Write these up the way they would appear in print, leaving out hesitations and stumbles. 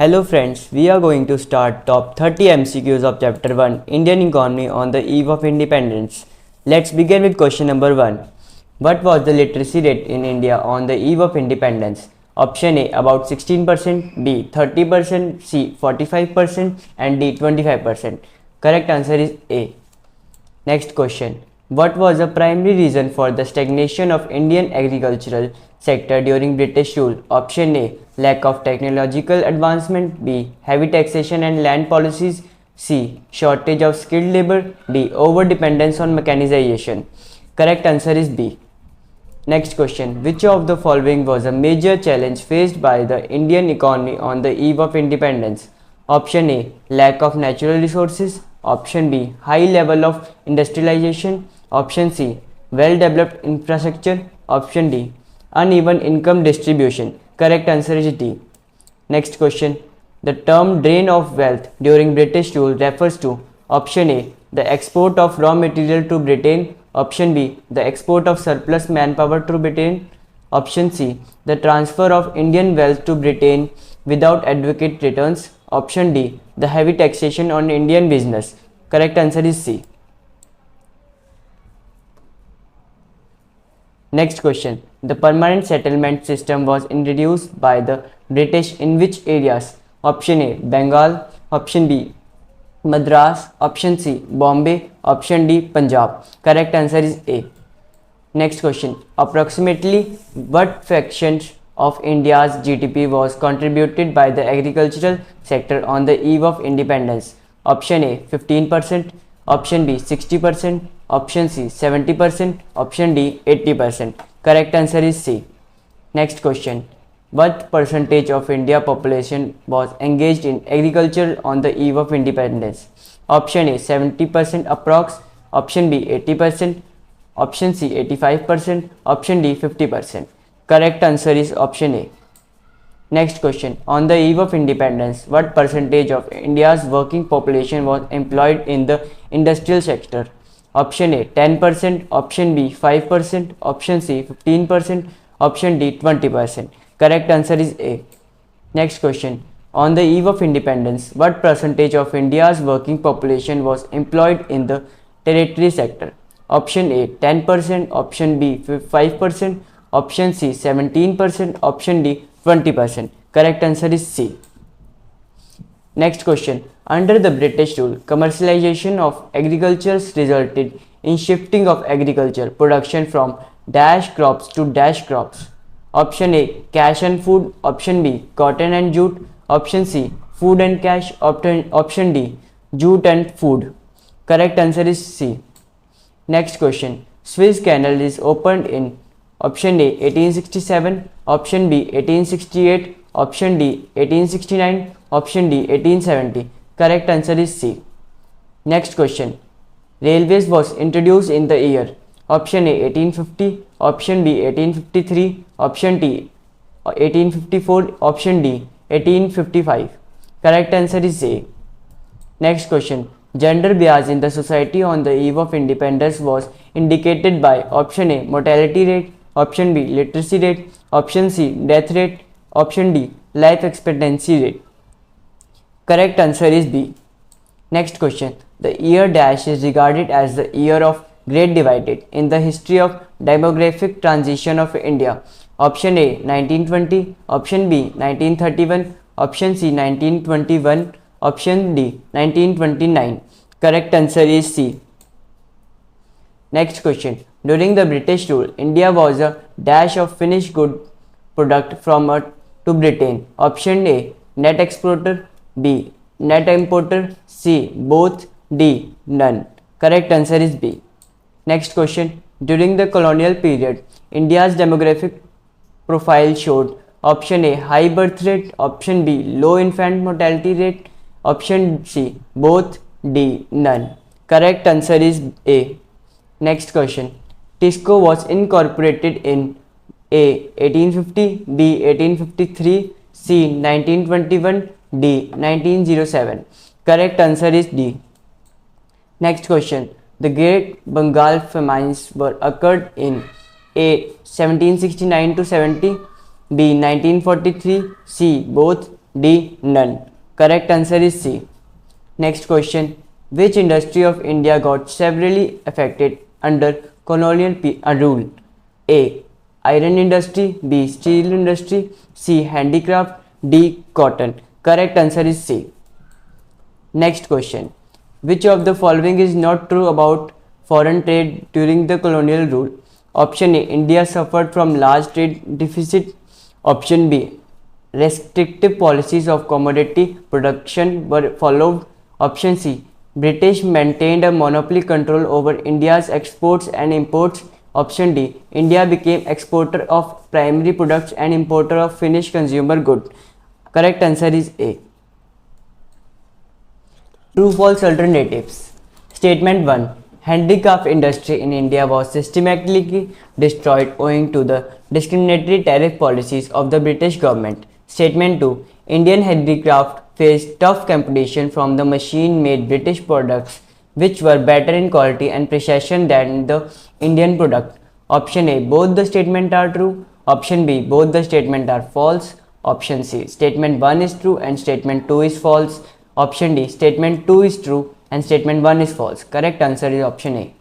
Hello friends, we are going to start top 30 MCQs of chapter 1 Indian economy on the eve of independence. Let's begin with question number 1. What was the literacy rate in India on the eve of independence? Option A about 16%, B 30%, C 45% and D 25%. Correct answer is A. Next question. What was the primary reason for the stagnation of Indian agricultural sector during British rule? Option A. Lack of technological advancement. B. Heavy taxation and land policies. C. Shortage of skilled labor. D. Over dependence on mechanization. Correct answer is B. Next question. Which of the following was a major challenge faced by the Indian economy on the eve of independence? Option A. Lack of natural resources. Option B. High level of industrialization. Option C. Well developed infrastructure. Option D. Uneven income distribution. Correct answer is D. Next question. The term drain of wealth during British rule refers to option A. The export of raw material to Britain. Option B. The export of surplus manpower to Britain. Option C. The transfer of Indian wealth to Britain without adequate returns. Option D. The heavy taxation on Indian business. Correct answer is C. Next question. The permanent settlement system was introduced by the British in which areas? Option A. Bengal. Option B. Madras. Option C. Bombay. Option D. Punjab. Correct answer is A. Next question. Approximately what fraction of India's GDP was contributed by the agricultural sector on the eve of independence? Option A 15%, option B 60%, option C 70%, option D 80%. Correct answer is C. Next question. What percentage of India population was engaged in agriculture on the eve of independence? Option A 70% approx, option B 80%, option C 85%, option D 50%. Correct answer is option A. Next question. On the eve of independence, what percentage of India's working population was employed in the industrial sector? Option A 10%, option B 5%, option C 15%, option D 20%. Correct answer is A. Next question. On the eve of independence, what percentage of India's working population was employed in the tertiary sector? Option A 10%, option B 5%, option C 17%, option D 20%. Correct answer is C. Next question. Under the British rule, commercialization of agriculture resulted in shifting of agriculture production from dash crops to dash crops. Option A cash and food, option B cotton and jute, option C food and cash, option D jute and food. Correct answer is C. Next question. Suez Canal is opened in option A 1867, option B 1868, option D 1869, option D 1870. Correct answer is C. Next question. Railways was introduced in the year option A 1850, option B 1853, option D 1854, option D 1855. Correct answer is A. Next question. Gender bias in the society on the eve of independence was indicated by option A mortality rate, option B literacy rate, option C death rate, option D life expectancy rate. Correct answer is B. Next question. The year dash is regarded as the year of great divided in the history of demographic transition of India. Option A 1920, option B 1931, option C 1921, option D 1929. Correct answer is C. Next question. During the British rule, India was a dash of finished good product to Britain. Option A net exporter, B net importer, C both, D none. Correct answer is B. Next question. During the colonial period, India's demographic profile showed option A high birth rate, option B low infant mortality rate, option C both, D none. Correct answer is A. Next question. TISCO was incorporated in A 1850, B 1853, C 1921, D 1907. Correct answer is D. Next question. The Great Bengal famines were occurred in A 1769 to 70, B 1943, C both, D. None. Correct answer is C. Next question. Which industry of India got severely affected under colonial rule? A. Iron industry. B. Steel industry. C. Handicraft. D. Cotton. Correct answer is C. Next question. Which of the following is not true about foreign trade during the colonial rule? Option A. India suffered from large trade deficit. Option B. Restrictive policies of commodity production were followed. Option C. British maintained a monopoly control over India's exports and imports. Option D. India became exporter of primary products and importer of finished consumer goods. Correct answer is A. True false alternatives. Statement 1. Handicraft industry in India was systematically destroyed owing to the discriminatory tariff policies of the British government. Statement 2. Indian handicraft faced tough competition from the machine-made British products which were better in quality and precision than the Indian product. Option A. Both the statements are true. Option B. Both the statements are false. Option C. Statement 1 is true and statement 2 is false. Option D. Statement 2 is true and statement 1 is false. Correct answer is option A.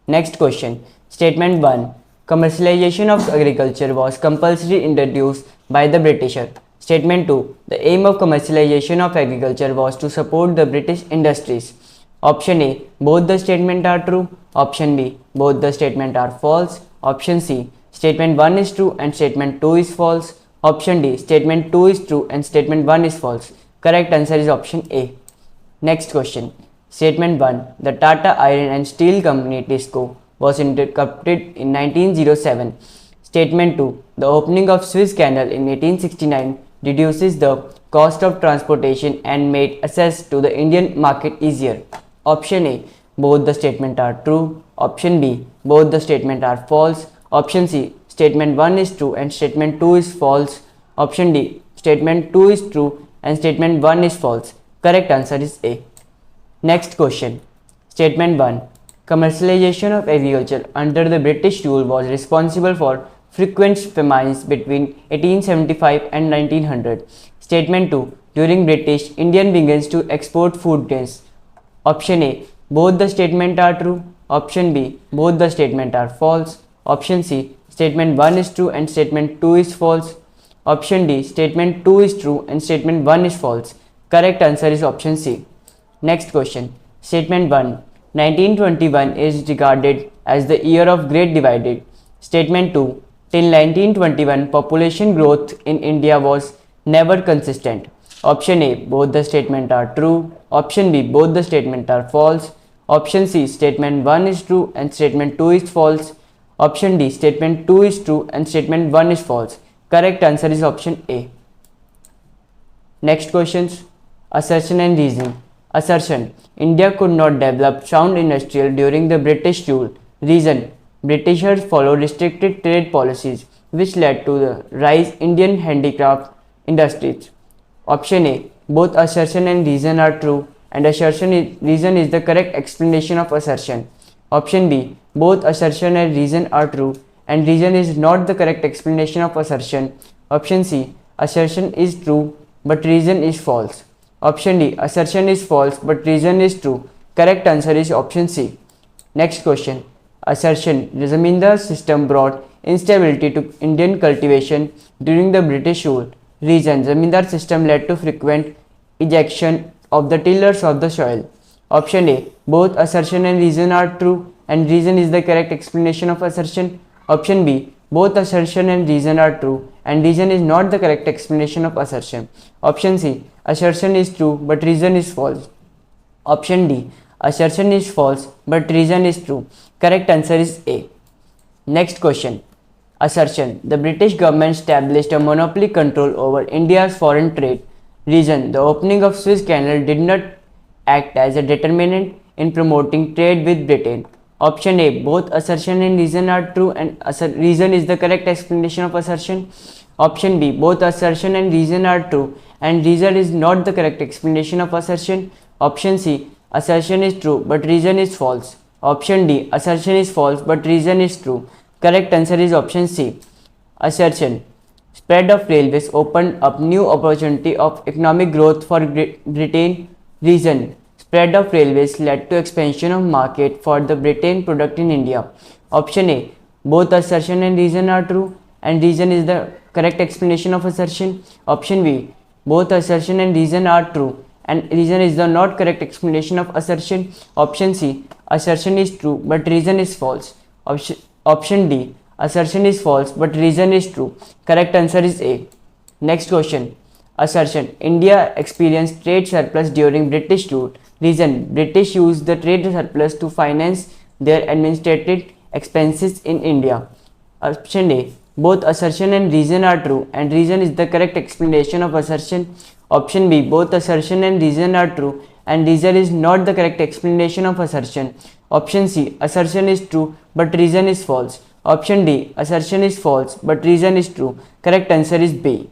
Next question. Statement 1. Commercialization of agriculture was compulsory introduced by the Britisher. Statement 2. The aim of commercialization of agriculture was to support the British industries. Option A. Both the statements are true. Option B. Both the statements are false. Option C. Statement 1 is true and statement 2 is false. Option D. Statement 2 is true and statement 1 is false. Correct answer is option A. Next question. Statement 1. The Tata Iron and Steel Company TISCO was incorporated in 1907. Statement 2. The opening of Suez Canal in 1869 reduces the cost of transportation and made access to the Indian market easier. Option A. Both the statements are true. Option B. Both the statements are false. Option C. Statement 1 is true and statement 2 is false. Option D. Statement 2 is true and statement 1 is false. Correct answer is A. Next question. Statement 1. Commercialization of agriculture under the British rule was responsible for frequent famines between 1875 and 1900. Statement 2. During British, India begins to export food grains. Option A. Both the statements are true. Option B. Both the statements are false. Option C. Statement 1 is true and statement 2 is false. Option D. Statement 2 is true and statement 1 is false. Correct answer is option C. Next question. Statement 1. 1921 is regarded as the year of Great Divide. Statement 2. Till 1921, population growth in India was never consistent. Option A. Both the statements are true. Option B. Both the statements are false. Option C. Statement 1 is true and statement 2 is false. Option D. Statement 2 is true and statement 1 is false. Correct answer is option A. Next questions. Assertion and reasoning. Assertion. India could not develop sound industrial during the British rule. Reason. Britishers followed restricted trade policies which led to the rise Indian handicraft industries. Option A. Both assertion and reason are true and reason is the correct explanation of assertion. Option B. Both assertion and reason are true and reason is not the correct explanation of assertion. Option C. Assertion is true but reason is false. Option D. Assertion is false but reason is true. Correct answer is option C. Next question. Assertion. The zamindar system brought instability to Indian cultivation during the British rule. Reason. Zamindar system led to frequent ejection of the tillers of the soil. Option A. Both assertion and reason are true and reason is the correct explanation of assertion. Option B. Both assertion and reason are true and reason is not the correct explanation of assertion. Option C. Assertion is true but reason is false. Option D. Assertion is false but reason is true. Correct answer is A. Next question. Assertion. The British government established a monopoly control over India's foreign trade. Reason. The opening of Suez Canal did not act as a determinant in promoting trade with Britain. Option A. Both assertion and reason are true and reason is the correct explanation of assertion. Option B. Both assertion and reason are true and reason is not the correct explanation of assertion. Option C. Assertion is true but reason is false. Option D. Assertion is false but reason is true. Correct answer is option C. Assertion. Spread of railways opened up new opportunity of economic growth for Britain region. Spread of railways led to expansion of market for the Britain product in India. Option A. Both assertion and reason are true, and reason is the correct explanation of assertion. Option B. Both assertion and reason are true, and reason is the not correct explanation of assertion. Option C. Assertion is true, but reason is false. Option D. Assertion is false, but reason is true. Correct answer is A. Next question. Assertion. India experienced trade surplus during British rule. Reason. British used the trade surplus to finance their administrative expenses in India. Option A. Both assertion and reason are true, and reason is the correct explanation of assertion. Option B. Both assertion and reason are true, and reason is not the correct explanation of assertion. Option C. Assertion is true, but reason is false. Option D. Assertion is false, but reason is true. Correct answer is B.